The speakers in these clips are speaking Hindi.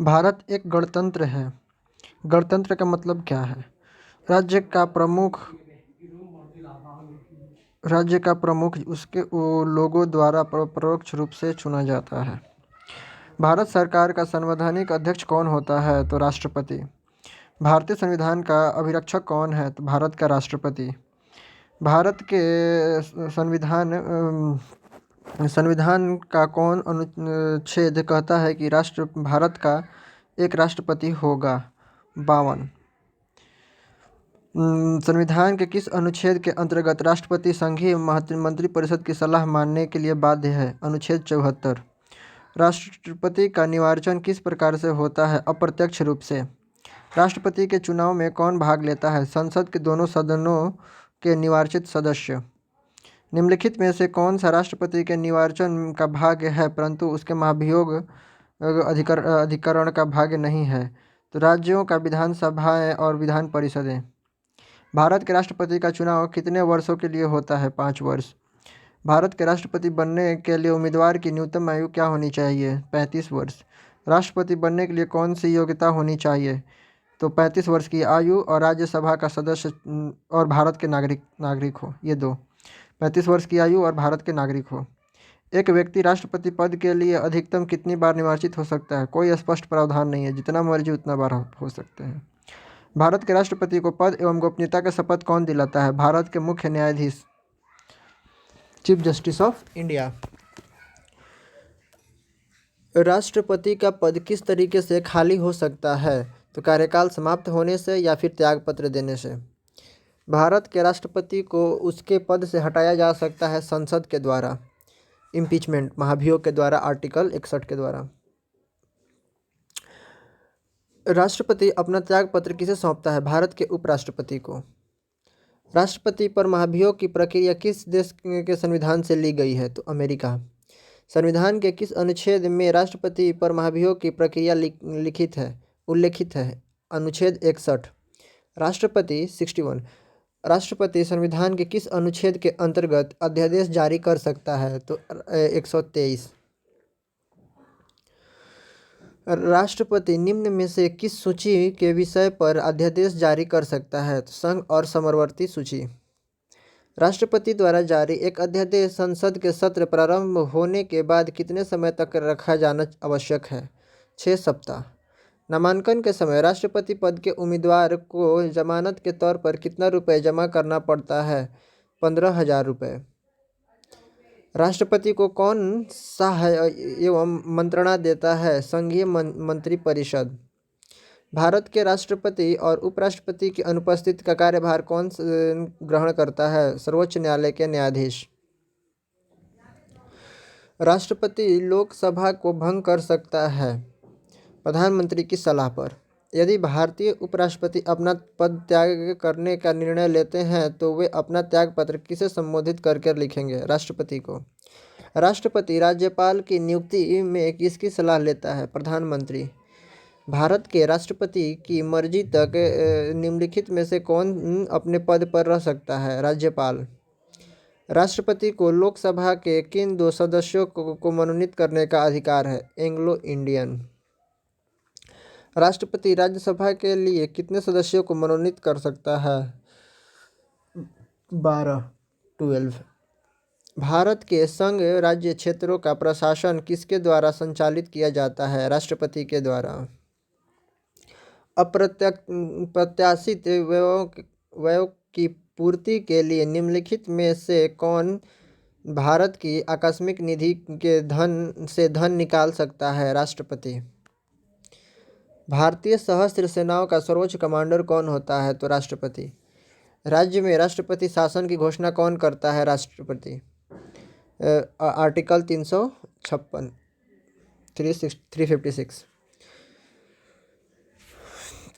भारत एक गणतंत्र है। गणतंत्र का मतलब क्या है? राज्य का प्रमुख राज्य का प्रमुख उसके लोगों द्वारा परोक्ष रूप से चुना जाता है। भारत सरकार का संवैधानिक अध्यक्ष कौन होता है? तो राष्ट्रपति। भारतीय संविधान का अभिरक्षक कौन है? तो भारत का राष्ट्रपति। भारत के संविधान का कौन अनुच्छेद कहता है कि भारत का एक राष्ट्रपति होगा? 52। संविधान के किस अनुच्छेद के अंतर्गत राष्ट्रपति संघीय मंत्रिपरिषद की सलाह मानने के लिए बाध्य है? अनुच्छेद 74। राष्ट्रपति का निर्वाचन किस प्रकार से होता है? अप्रत्यक्ष रूप से। राष्ट्रपति के चुनाव में कौन भाग लेता है? संसद के दोनों सदनों के निर्वाचित सदस्य। निम्नलिखित में से कौन सा राष्ट्रपति के निर्वाचन का भाग्य है परंतु उसके महाभियोग अधिकरण का भाग्य नहीं है? तो राज्यों का विधानसभाएं और विधान परिषदें। भारत के राष्ट्रपति का चुनाव कितने वर्षों के लिए होता है? 5 वर्ष। भारत के राष्ट्रपति बनने के लिए उम्मीदवार की न्यूनतम आयु क्या होनी चाहिए? 35 वर्ष। राष्ट्रपति बनने के लिए कौन सी योग्यता होनी चाहिए? तो 35 वर्ष की आयु और राज्यसभा का सदस्य और भारत के नागरिक हो। ये दो, 35 वर्ष की आयु और भारत के नागरिक हो। एक व्यक्ति राष्ट्रपति पद के लिए अधिकतम कितनी बार निर्वाचित हो सकता है? कोई स्पष्ट प्रावधान नहीं है, जितना मर्जी उतना बार हो सकते हैं। भारत के राष्ट्रपति को पद एवं गोपनीयता का शपथ कौन दिलाता है? भारत के मुख्य न्यायाधीश, चीफ जस्टिस ऑफ इंडिया। राष्ट्रपति का पद किस तरीके से खाली हो सकता है? तो कार्यकाल समाप्त होने से या फिर त्यागपत्र देने से। भारत के राष्ट्रपति को उसके पद से हटाया जा सकता है संसद के द्वारा, इम्पीचमेंट, महाभियोग के द्वारा, आर्टिकल 61 के द्वारा। राष्ट्रपति अपना त्यागपत्र किसे सौंपता है? भारत के उपराष्ट्रपति को। राष्ट्रपति पर महाभियोग की प्रक्रिया किस देश के संविधान से ली गई है? तो अमेरिका। संविधान के किस अनुच्छेद में राष्ट्रपति पर महाभियोग की प्रक्रिया उल्लेखित है? अनुच्छेद 61। राष्ट्रपति 61। राष्ट्रपति संविधान के किस अनुच्छेद के अंतर्गत अध्यादेश जारी कर सकता है? तो 123। राष्ट्रपति निम्न में से किस सूची के विषय पर अध्यादेश जारी कर सकता है? तो संघ और समवर्ती सूची। राष्ट्रपति द्वारा जारी एक अध्यादेश संसद के सत्र प्रारंभ होने के बाद कितने समय तक रखा जाना आवश्यक है? 6 सप्ताह। नामांकन के समय राष्ट्रपति पद के उम्मीदवार को जमानत के तौर पर कितना रुपये जमा करना पड़ता है? 15,000 रुपये। राष्ट्रपति को कौन सहाय एवं मंत्रणा देता है? संघीय मंत्रिपरिषद। भारत के राष्ट्रपति और उपराष्ट्रपति की अनुपस्थिति का कार्यभार कौन ग्रहण करता है? सर्वोच्च न्यायालय के न्यायाधीश। राष्ट्रपति लोकसभा को भंग कर सकता है प्रधानमंत्री की सलाह पर। यदि भारतीय उपराष्ट्रपति अपना पद त्याग करने का निर्णय लेते हैं तो वे अपना त्यागपत्र किसे संबोधित करके लिखेंगे? राष्ट्रपति को। राष्ट्रपति राज्यपाल की नियुक्ति में किसकी सलाह लेता है? प्रधानमंत्री। भारत के राष्ट्रपति की मर्जी तक निम्नलिखित में से कौन अपने पद पर रह सकता है? राज्यपाल। राष्ट्रपति को लोकसभा के किन 2 सदस्यों को मनोनीत करने का अधिकार है? Anglo Indian. राष्ट्रपति राज्यसभा के लिए कितने सदस्यों को मनोनीत कर सकता है? 12। भारत के संघ राज्य क्षेत्रों का प्रशासन किसके द्वारा संचालित किया जाता है? राष्ट्रपति के द्वारा। अप्रत्याशित व्ययों की पूर्ति के लिए निम्नलिखित में से कौन भारत की आकस्मिक निधि के धन निकाल सकता है? राष्ट्रपति। भारतीय सशस्त्र सेनाओं का सर्वोच्च कमांडर कौन होता है? तो राष्ट्रपति। राज्य में राष्ट्रपति शासन की घोषणा कौन करता है? राष्ट्रपति। आर्टिकल 356, 356।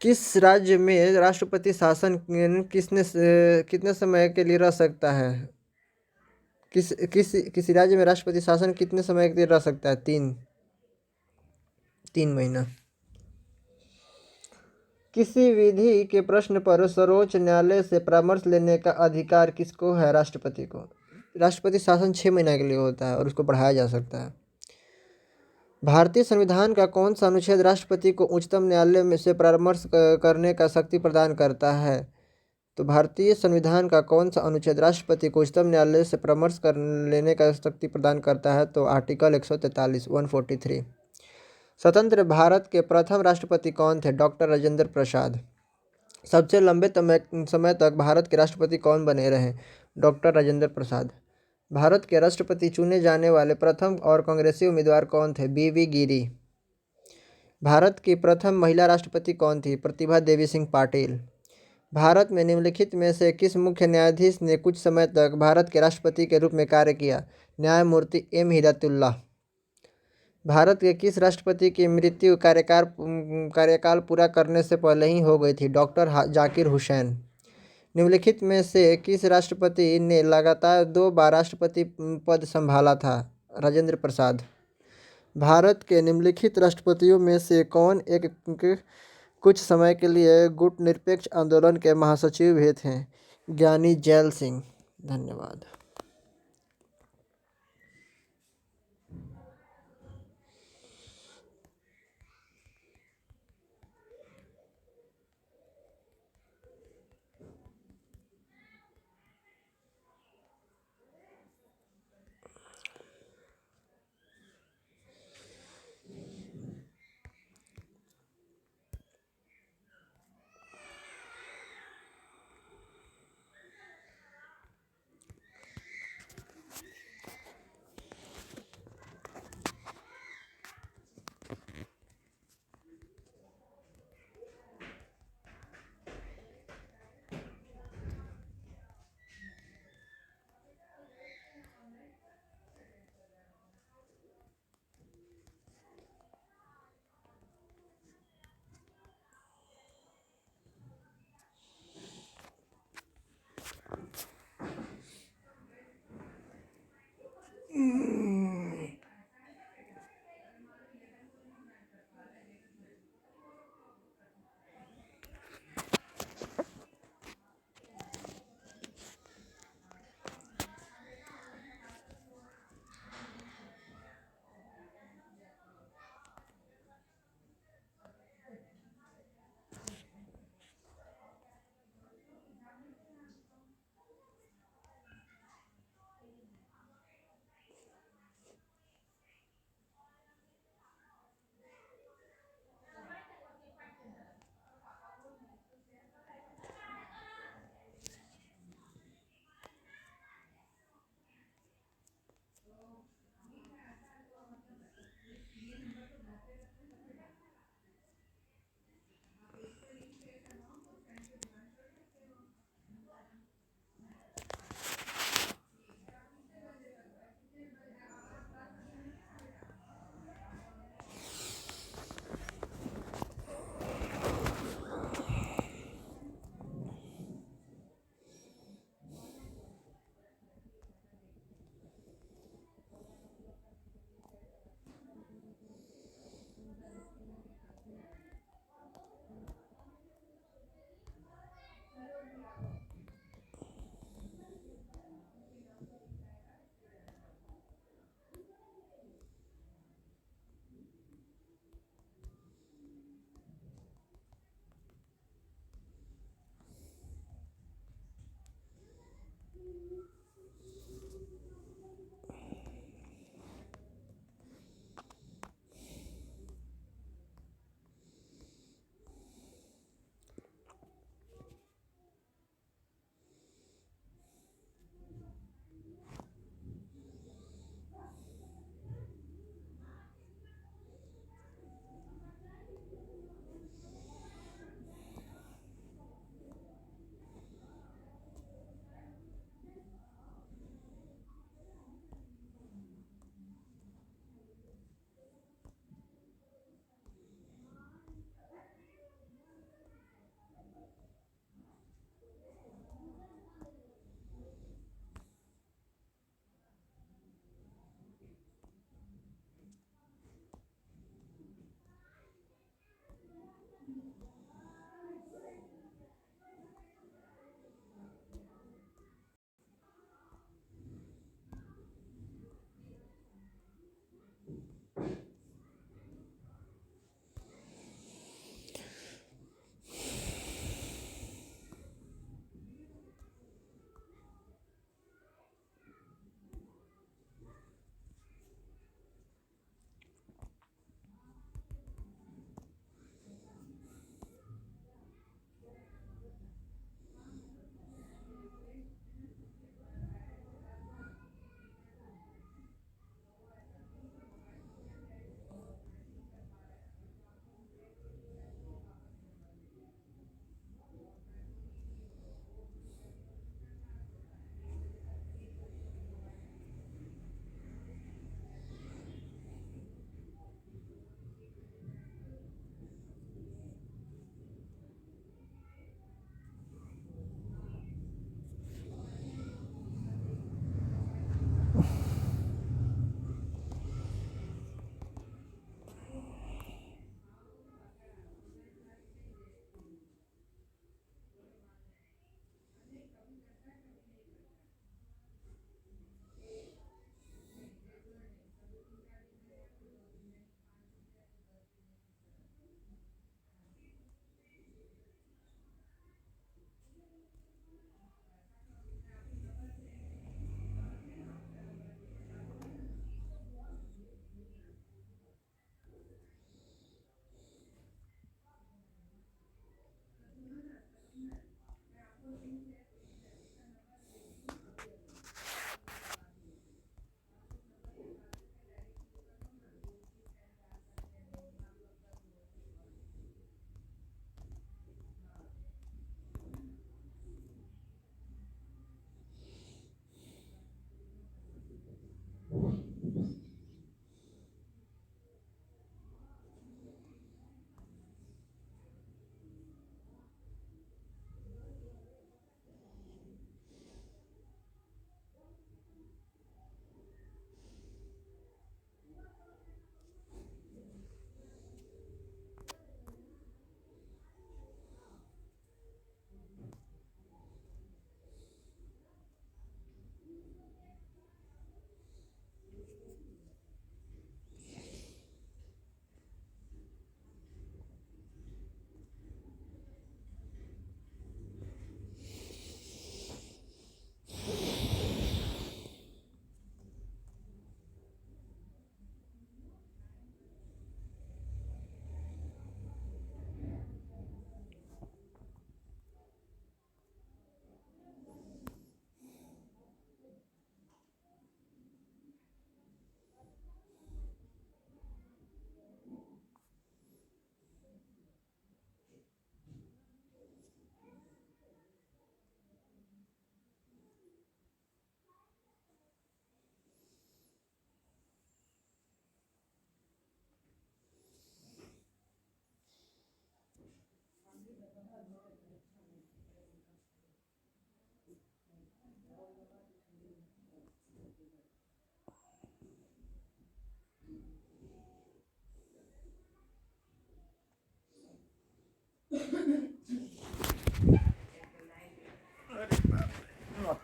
किस राज्य में राष्ट्रपति शासन कितने समय के लिए रह सकता है? किसी राज्य में राष्ट्रपति शासन कितने समय के लिए रह सकता है? 3 महीना। किसी विधि के प्रश्न पर सर्वोच्च न्यायालय से परामर्श लेने का अधिकार किसको है? राष्ट्रपति को। राष्ट्रपति शासन 6 महीने के लिए होता है और उसको बढ़ाया जा सकता है। भारतीय संविधान का कौन सा अनुच्छेद राष्ट्रपति को उच्चतम न्यायालय में से परामर्श करने का शक्ति प्रदान करता है? तो भारतीय संविधान का कौन सा अनुच्छेद राष्ट्रपति को उच्चतम न्यायालय से परामर्श कर लेने का शक्ति प्रदान करता है? तो आर्टिकल 143 143। स्वतंत्र भारत के प्रथम राष्ट्रपति कौन थे? डॉक्टर राजेंद्र प्रसाद। सबसे लंबे समय तक भारत के राष्ट्रपति कौन बने रहे? डॉक्टर राजेंद्र प्रसाद। भारत के राष्ट्रपति चुने जाने वाले प्रथम और कांग्रेसी उम्मीदवार कौन थे? बीवी गिरी। भारत की प्रथम महिला राष्ट्रपति कौन थी? प्रतिभा देवी सिंह पाटिल। भारत में निम्नलिखित में से किस मुख्य न्यायाधीश ने कुछ समय तक भारत के राष्ट्रपति के रूप में कार्य किया? न्यायमूर्ति एम हिदायतुल्लाह। भारत के किस राष्ट्रपति की मृत्यु कार्यकाल पूरा करने से पहले ही हो गई थी? डॉक्टर जाकिर हुसैन। निम्नलिखित में से किस राष्ट्रपति ने लगातार 2 बार राष्ट्रपति पद संभाला था? राजेंद्र प्रसाद। भारत के निम्नलिखित राष्ट्रपतियों में से कौन एक कुछ समय के लिए गुटनिरपेक्ष आंदोलन के महासचिव भी थे? ज्ञानी जैल सिंह। धन्यवाद।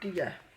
की जाए।